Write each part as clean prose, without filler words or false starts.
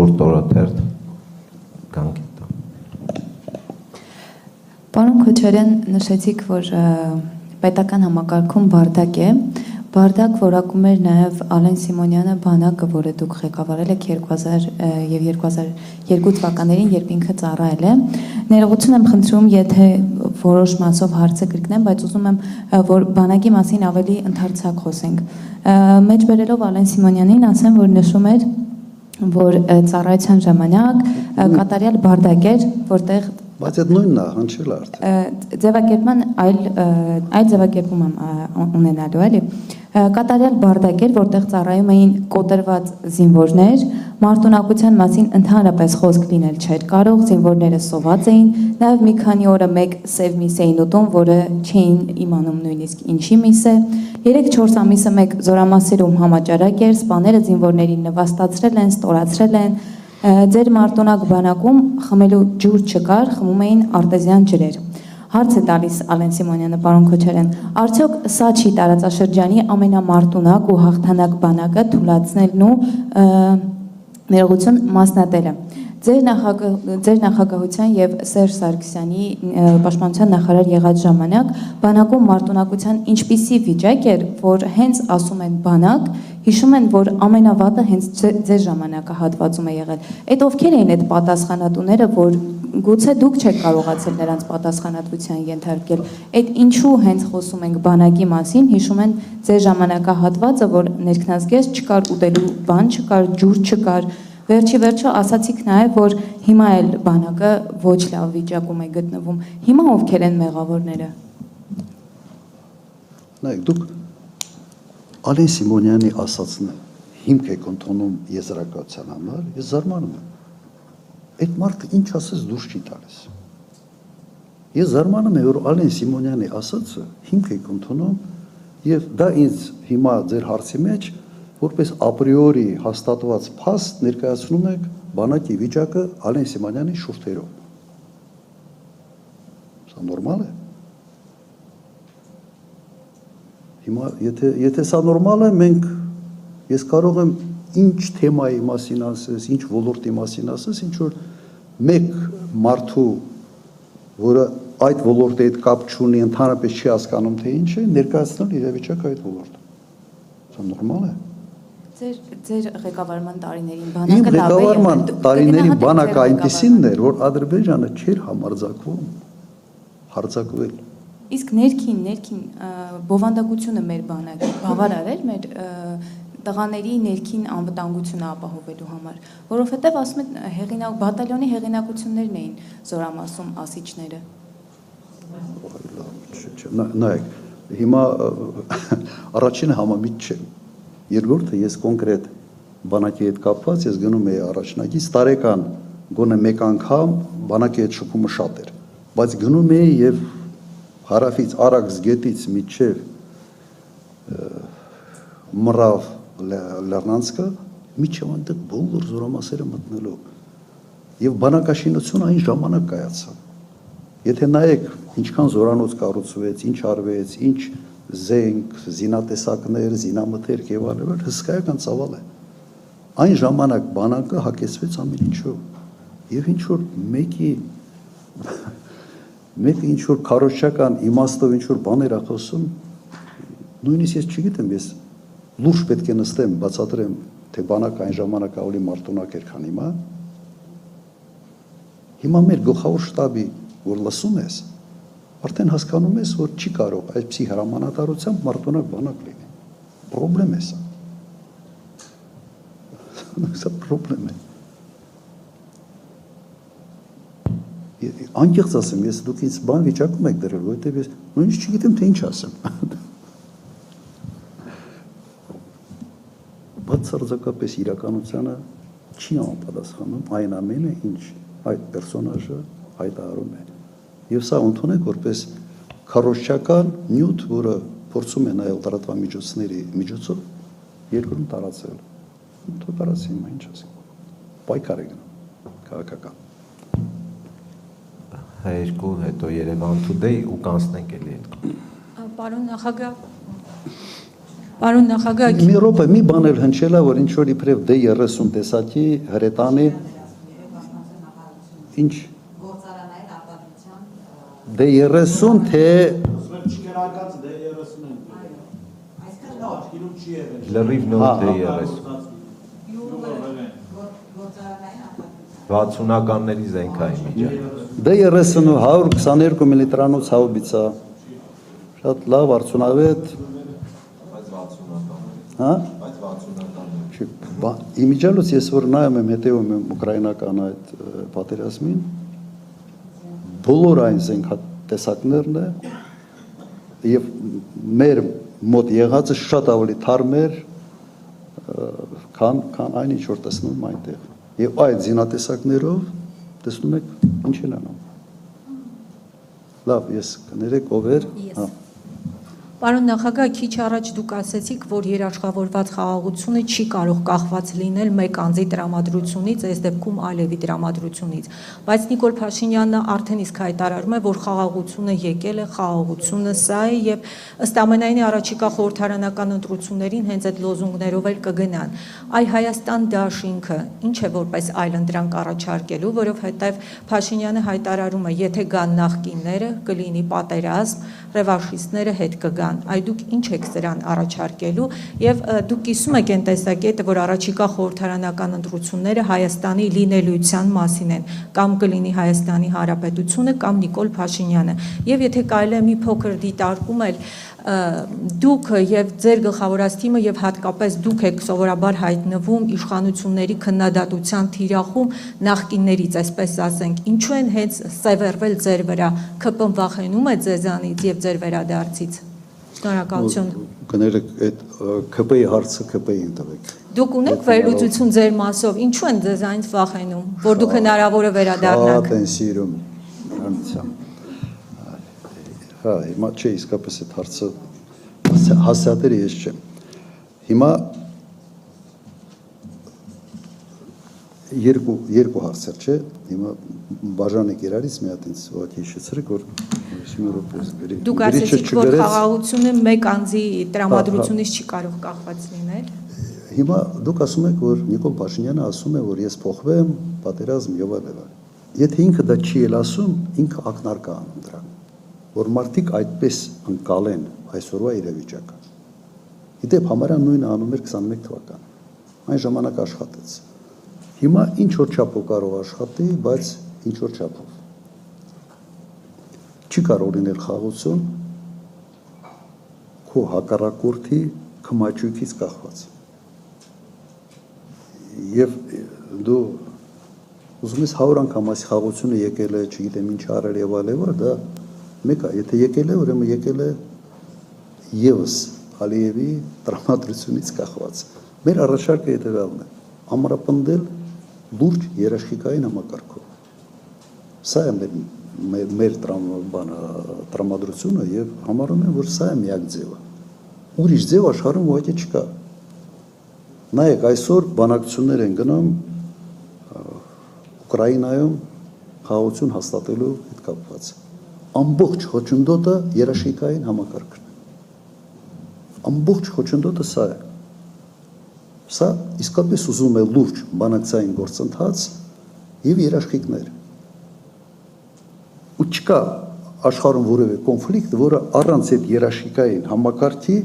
խորհուրդ օրաթերթ կանգ տա։ Պարոն Քոչարյան, նշեցիք, որ պետական համակարգում բարդակ է, բարդակ որակում էր նաև Ալեն Սիմոնյանը բանակը, որը դուք ղեկավարել եք 2000 և 2002 թվականներին, երբ ինքը ծառայել է։ Ներողություն եմ խնդրում, եթե որոշ մասով հարցը կրկնեմ, բայց ուզում եմ, որ բանակի մասին ավելի ընդարձակ խոսենք։ Մեջ բերելով Ալեն Սիմոնյանին, ասեմ, որ նշում էր, որ ծառայության ժամանակ կատարյալ բարդակ էր, որտեղ Բայց այդ նույնն է, հնչել արդեն։ Ձևակերպման այլ ձևակերպում եմ ունենալու, էլի։ Կատարյալ բարդակ էր, որտեղ ծառայում էին կոտրված զինվորներ, մարտունակության մասին ընդհանրապես խոսք լինել չէր կարող, զինվորները սոված էին, նաև մի քանի օրը մեկ սև միս էին ուտում, որը չէին իմանում նույնիսկ ինչի միս է։ 3-4 ամիսը մեկ զորամասերում համաճարակ էր, սպաները զինվորներին նվաստացրել են, ստորացրել են։ Ձեր մարտունակ բանակում խմելու ջուր չկար, խմում էին արտեզյան ջրեր։ Հարց է տալիս Ալեն Սիմոնյանը, պարոն Քոչարյան, արդյոք սա չի տարածաշրջանի ամենամարտունակ ու հաղթանակ բանակը թուլացնելն ու ներողություն մասնատելը։ Ձեր նախագահության եւ Սերժ Սարգսյանի պաշտպանության նախարար եղած ժամանակ բանակում մարտունակության ինչպիսի վիճակ էր, որ հենց ասում են բանակ, հիշում են, որ ամենավատը հենց ձեր ժամանակահատվածում է եղել։ Այդ ովքեր էին այդ պատասխանատուները, որ գուցե դուք չեք կարողացել նրանց պատասխանատվության ենթարկել։ Այդ ինչու հենց խոսում ենք բանակի մասին, հիշում են ձեր ժամանակահատվածը, որ ներքնազգեստ չկար, ուտելու բան չկար, ջուր չկար։ Վերջի վերջո ասացիք նաև, որ հիմա էլ բանակը ոչ լավ վիճակում է գտնվում։ Հիմա ովքեր են մեղավորները։ Նայեք, դուք Ալեն Սիմոնյանի ասածն հիմք եք ընդունում եզրակացության համար, ես զարմանում եմ։ Այդ մարդը ինչ ասես դուրս չի տալիս։ Ես զարմանում եմ, որ Ալեն Սիմոնյանի ասածը հիմք եք ընդունում եւ դա ինձ հիմա ձեր հարցի մեջ որպես ապրիորի հաստատված փաստ ներկայացնում եք բանակի վիճակը Ալեն Սիմոնյանի շուրթերով։ Սա նորմալ է։ Հիմա եթե սա նորմալ է, ես կարող եմ ինչ թեմայի մասին ասես, ինչ ոլորտի մասին ասես, ինչ որ մեկ մարդու, որը այդ ոլորտի հետ կապ չունի, ընդհանրապես չի հասկանում, թե ինչ է, ներկայացնել իրավիճակը այդ ոլորտում։ Սա նորմալ է։ Ձեր ղեկավարման տարիներին Իմ ղեկավարման տարիների բանակը այնպիսին էր, որ Ադրբեջանը չէր համարձակվում հարձակվել։ Իսկ ներքին բովանդակությունը մեր բանակի բավարար էր մեր տղաների ներքին անվտանգությունը ապահովելու համար, որովհետև ասում են բատալյոնի հեղինակություններն էին զորամասում ասիչները։ Նայեք, հիմա առաջինը համամիտ չէ։ Երկրորդը ես կոնկրետ բանակի հետ կապված ես գնում էի առաջնակից տարեկան գոնե մեկ անգամ բանակի հետ շփումը շատ էր, բայց գնում էի եւ հարավից Արաքս գետից միջև Մռավ Լեռնանցքը միջև այնտեղ բոլոր զորամասերը մտնելու եւ բանակաշինությունը այն ժամանակ կայացավ։ Եթե նայեք ինչքան զորանոց կառուցվեց, ինչ արվեց, ինչ զենք, զինատեսակներ, զինամթերք եւ այլն, հսկայական ծավալ է։ Այն ժամանակ բանակը հակեցվեց ամեն ինչով։ Եվ ինչ որ մեկը ինչ որ քարոզչական իմաստով ինչ որ բաներ է խոսում, նույնիսկ ես չգիտեմ, ես լուրջ պետք է նստեմ, բացատրեմ, թե բանակը այն ժամանակ ավելի մարտունակ էր, քան հիմա։ Հիմա մեր գլխավոր շտաբի, որ լսում ես, արդեն հասկանում ես, որ չի կարող այսպիսի հրամանատարությամբ մարտունակ բանակ լինի։ Պրոբլեմ է սա։ Սա պրոբլեմ է։ Անկեղծ ասեմ, ես դուք ինձ բան վիճակում եք դրել, որովհետև ես նույնիսկ չգիտեմ, թե ինչ ասեմ։ Բացարձակապես իրականությանը չի համապատասխանում այն ամենը, ինչ այդ պերսոնաժը հայտարարում է։ Եվ սա ընդունեք որպես քարոզչական նյութ, որը փորձում է նայել լրատվամիջոցների միջոցով երկրում տարածել։ Թող տարածի, հիմա ինչ ասեմ։ Պայքար է գնում քաղաքական։ Երկու հետո Երևան Today ու կանցնենք էլի այդ։ Պարոն նախագահ, Պարոն նախագահ, Մի րոպե, մի բան էլ հնչել է, որ ինչ որ իբրև D30 տեսակի հրետանի ինչ D30 թե Լրիվ նոր D30 60-ականների զենքային միջակ D30 122 միլիտրանոց հաուբիցա շատ լավ արդյունավետ հա իմիջիալոց ես որ նայում եմ հետևում եմ ուկրաինական այդ պատերազմին բոլոր այն զենքատեսակներն է եւ մեր մոտ եղածը շատ ավելի թարմ էր քան այն ինչ որ տեսնում եմ այնտեղ եւ այդ զինատեսակներով տեսնում եք ինչ են անում լավ ես կներեք ով էր հա Պարոն նախագահ, քիչ առաջ դուք ասեցիք, որ երաշխավորված խաղաղությունը չի կարող կախված լինել մեկ անձի տրամադրությունից, այս դեպքում Ալիևի տրամադրությունից, բայց Նիկոլ Փաշինյանը արդեն իսկ հայտարարում է, որ խաղաղությունը եկել է, խաղաղությունը սա է եւ ըստ ամենայնի առաջիկա խորհրդարանական ընտրություններին հենց այդ լոզունգներով էլ կգնան։ Այ Հայաստան դաշինքը ինչ է որպես այլընտրանք առաջարկելու, որովհետեւ Փաշինյանը հայտարարում է, եթե գան նախկինները, կլինի պատերազմ, ռևանշիստները հետ կգան, այ դուք ինչ եք սրան առաջարկելու եւ դուք կիսում եք այն տեսակետը, որ առաջիկա խորհրդարանական ընտրությունները Հայաստանի լինելիության մասին են, կամ կլինի Հայաստանի Հանրապետությունը կամ Նիկոլ Փաշինյանը, եւ եթե կարելի է մի փոքր դիտարկում էլ դուք եւ ձեր գլխավորած թիմը եւ հատկապես դուք եք սովորաբար հայտնվում իշխանությունների քննադատության թիրախում նախկիններից, այսպես ասենք, ինչու են հենց սևեռվել ձեր վրա, ԿՊ-ն վախենում է ձեզանից եւ ձեր վերադարձից։ Շնորհակալություն։ Կներեք այդ ԿՊ-ի հարցը ԿՊ-ին տվեք։ Դուք ունեք վերլուծություն ձեր մասով, ինչու են ձեզանից վախենում, որ դուք հնարավոր է վերադառնաք։ Շատ են սիրում նրանցան։ Հա, հիմա չէ իսկապես այդ հարցը հասարակները ես չեմ։ Հիմա երկու հարցեր չէ, հիմա բաժանեք իրարից մի հատ ինձ ուղղակի հիշեցրեք, որ մի րոպե գրի։ Դուք ասեցիք, որ խաղաղությունը մեկ անձի տրամադրությունից չի կարող կախված լինել։ Հիմա դուք ասում եք, որ Նիկոլ Փաշինյանը ասում է, որ ես փոխվեմ, պատերազմ եւ այլն։ Եթե ինքը դա չի էլ ասում, ինքը ակնարկա անում դրան, որ մարդիկ այդպես ընկալեն այսօրվա իրավիճակը։ Իդեպ համարյա նույնը անում էր 21 թվականին։ Այն ժամանակ աշխատեց։ Հիմա ինչ որ չափով կարող աշխատի, բայց ինչ որ չափով։ Չի կարող լինել խաղաղություն քո հակառակորդի կմաճույքից կախված։ Եվ դու ուզում ես 100 անգամ այս խաղաղությունը եկել է, չգիտեմ ինչ արել եւ այլն, դա մեկ է, եթե եկել է, ուրեմն եկել է եւս Ալիևի տրամադրությունից կախված։ Մեր առաջարկը հետեւյալն է՝ ամրապնդել լուրջ երաշխիքային համակարգով։ Սա է մեր տրամադրությունը եւ համարում եմ, որ սա է միակ ձևը։ Ուրիշ ձև աշխարհում ուղղակի չկա։ Նայեք, այսօր բանակցություններ են գնում Ուկրաինայում խաղաղություն հաստատելու հետ կապված։ Ամբողջ խոչընդոտը երաշխիքային համակարգն է։ Ամբողջ խոչընդոտը սա է։ Սա իսկապես ուզում է լուրջ բանակցային գործընթաց եւ երաշխիքներ։ Ու չկա աշխարհում որևէ կոնֆլիկտ, որը առանց այդ երաշխիքային համակարգի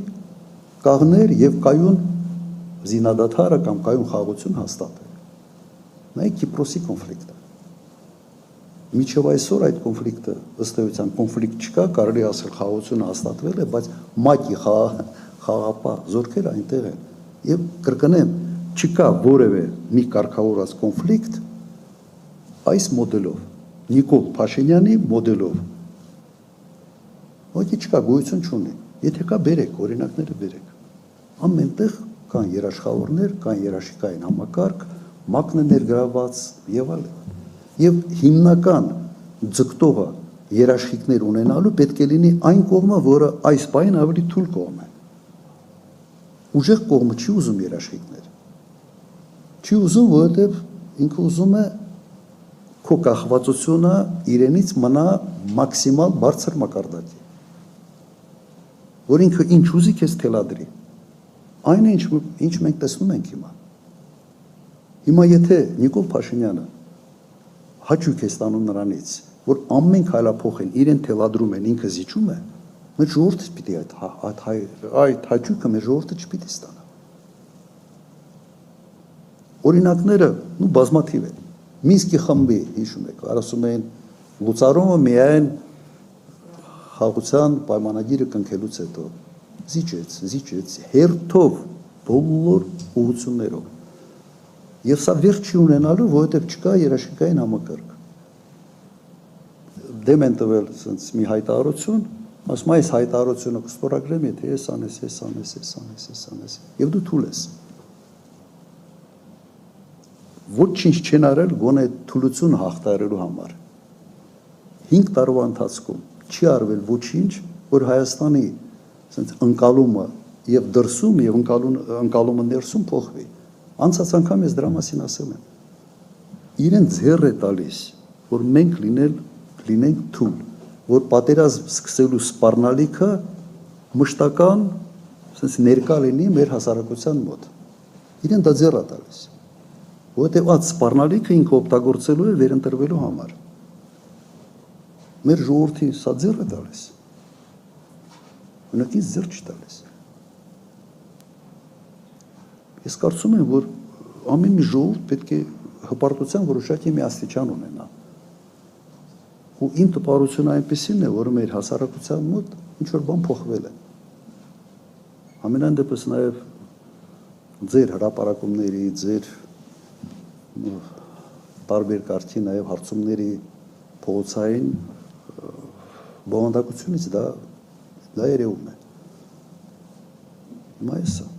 կաղներ եւ կայուն զինադադարը կամ կայուն խաղաղություն հաստատել։ Նայեք Կիպրոսի կոնֆլիկտը։ Միջև այսօր այդ կոնֆլիկտը ըստ էության կոնֆլիկտ չկա, կարելի ասել խաղաղությունը հաստատվել է, բայց ՄԱԿ-ի խաղաղապահ զորքերը այնտեղ են։ Եվ կրկնեմ, չկա որևէ մի կարգավորած կոնֆլիկտ այս մոդելով, Նիկոլ Փաշինյանի մոդելով։ Ոչինչ չկա, գոյություն չունի։ Եթե կա, բերեք, օրինակները բերեք։ Ամենտեղ կան երաշխավորներ, կան երաշխիքային համակարգ, ՄԱԿ-ն է ներգրավված եւ այլն։ Եվ հիմնական ձգտողը երաշխիքներ ունենալու պետք է լինի այն կողմը, որը այս բանին ավելի թույլ կողմ է։ Ուժեղ կողմը չի ուզում երաշխիքներ։ Չի ուզում, որովհետև ինքը ուզում է քո կախվածությունը իրենից մնա մաքսիմալ բարձր մակարդակի։ Որ ինքը ինչ ուզի քեզ թելադրի։ Այն ինչ մենք տեսնում ենք հիմա։ Հիմա եթե Նիկոլ Փաշինյանը հաճույք է ստանում նրանից, որ ամեն քայլափոխին իրեն թելադրում են, ինքը զիջում է, մեր ժողովուրդը պիտի այդ հաճույքը մեր ժողովուրդը չպիտի ստանա։ Օրինակները բազմաթիվ են։ Մինսկի խմբի, հիշում եք, ասում են լուծարումը միայն խաղաղության պայմանագիրը կնքելուց հետո զիջեց հերթով բոլոր ուղղություններով։ Եվ սա վերջ չի ունենալու, որովհետև չկա երաշխիքային համակարգ։ Դեմ են տվել մի հայտարարություն, ասում այս հայտարարությունը կստորագրեմ, եթե ես անես, եւ դու թույլ ես։ Ոչինչ չեն արել գոնե թուլություն հաղթարելու համար։ 5 տարվա ընթացքում չի արվել ոչինչ, որ Հայաստանի ընկալումը եւ դրսում եւ ընկալումը ներսում փոխվի։ Անցած անգամ ես դրա մասին ասել եմ։ Իրեն ձեռ է տալիս, որ մենք լինենք թույլ, որ պատերազմ սկսելու սպառնալիքը մշտական, ներկա լինի մեր հասարակության մոտ։ Իրեն դա ձեռ է տալիս, որովհետև այդ սպառնալիքը ինքը օգտագործելու է վերընտրվելու համար։ Մեր ժողովրդին սա ձեռ է տալիս։ Ունակից ձեռ չի տալիս։ Ես կարծում եմ, որ ամեն մի ժողովուրդ պետք է հպարտության որոշակի մի աստիճան ունենա։ Ու իմ տպավորությունը այնպեսին է, որ մեր հասարակության մոտ ինչ-որ բան փոխվել է։ Ամենայն դեպս նաև ձեր հրապարակումների, ձեր տարբեր կարգի նաև հարցումների փողոցային բովանդակությունից դա երևում է։ Հիմա էսա։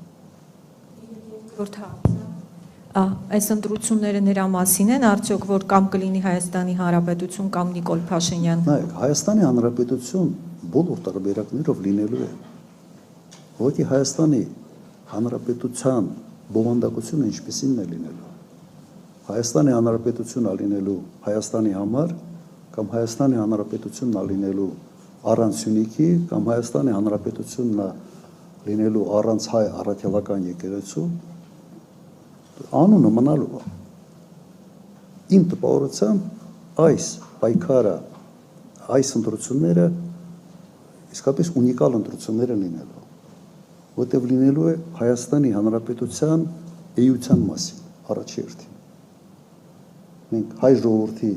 Այս ընտրությունները նրա մասին են, արդյոք որ կամ կլինի Հայաստանի Հանրապետություն կամ Նիկոլ Փաշինյան։ Նայեք, Հայաստանի Հանրապետություն բոլոր տարբերակներով լինելու է։ Որի Հայաստանի Հանրապետության բովանդակությունը ինչպեսին է լինելու։ Հայաստանի Հանրապետությունն լինելու Հայաստանի համար կամ Հայաստանի Հանրապետությունն լինելու առանց Սյունիքի կամ Հայաստանի Հանրապետությունն լինելու առանց հայ առաքելական եկեղեցու անունը մնալու է։ Իմ տպավորությամբ այս պայքարը, այս ընտրությունները իսկապես ունիկալ ընտրություններ են լինելու, որտեղ լինելու է Հայաստանի Հանրապետության էության մասին առաջի հերթին։ Մենք հայ ժողովրդի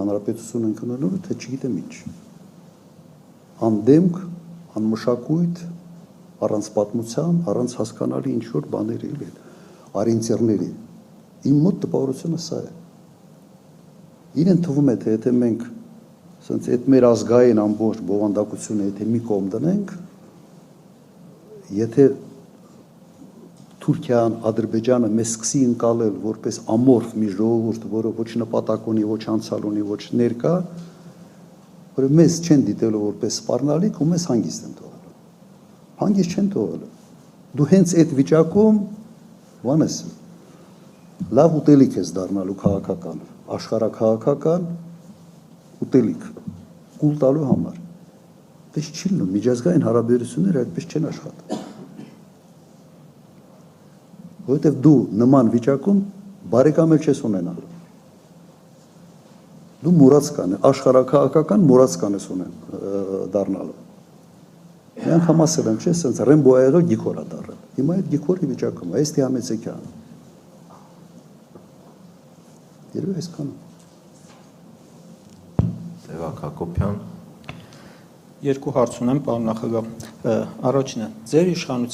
հանրապետություն ենք ունենալու, թե չգիտեմ ինչ։ Անդեմք, անմշակույթ, առանց պատմության, առանց հասկանալի ինչ-որ բաների էլ արինցերների։ Իմ մոտ տպավորությունը սա է։ Իրեն թվում է, թե եթե մենք այդ մեր ազգային ամբողջ բովանդակությունը եթե մի կողմ դնենք, եթե Թուրքիան, Ադրբեջանը մեզ սկսի ընկալել որպես ամորֆ մի ժողովուրդ, որը ոչ նպատակ ունի, ոչ անցյալ ունի, ոչ ներկա, որ մեզ չեն դիտելու որպես սպառնալիք ու մեզ հանգիստ են թողելու։ Հանգիստ չեն թողելու։ Դու հենց այդ վիճակում բանես լավ ուտելիք ես դառնալու քաղաքական, աշխարհաքաղաքական ուտելիք կուլ տալու համար։ Պես չի լինում, միջազգային հարաբերությունները այդպես չեն աշխատում։ Որովհետև դու նման վիճակում բարեկամ էլ չես ունենալու։ Դու մուրացկան, աշխարհաքաղաքական մուրացկան ես դառնալու։ Մի անգամ ասել եմ, չէ՞, սենց Ռեմբոյը գիքոր է դառել։ Հիմա այդ գիքորի վիճակում, այս Տիամեցեկյան։ Երևի այսքան։ Տեվակ Հակոբյան։ Երկու հարց ունեմ, պարոն նախագահ։ Առաջինը, ձեր իշխանության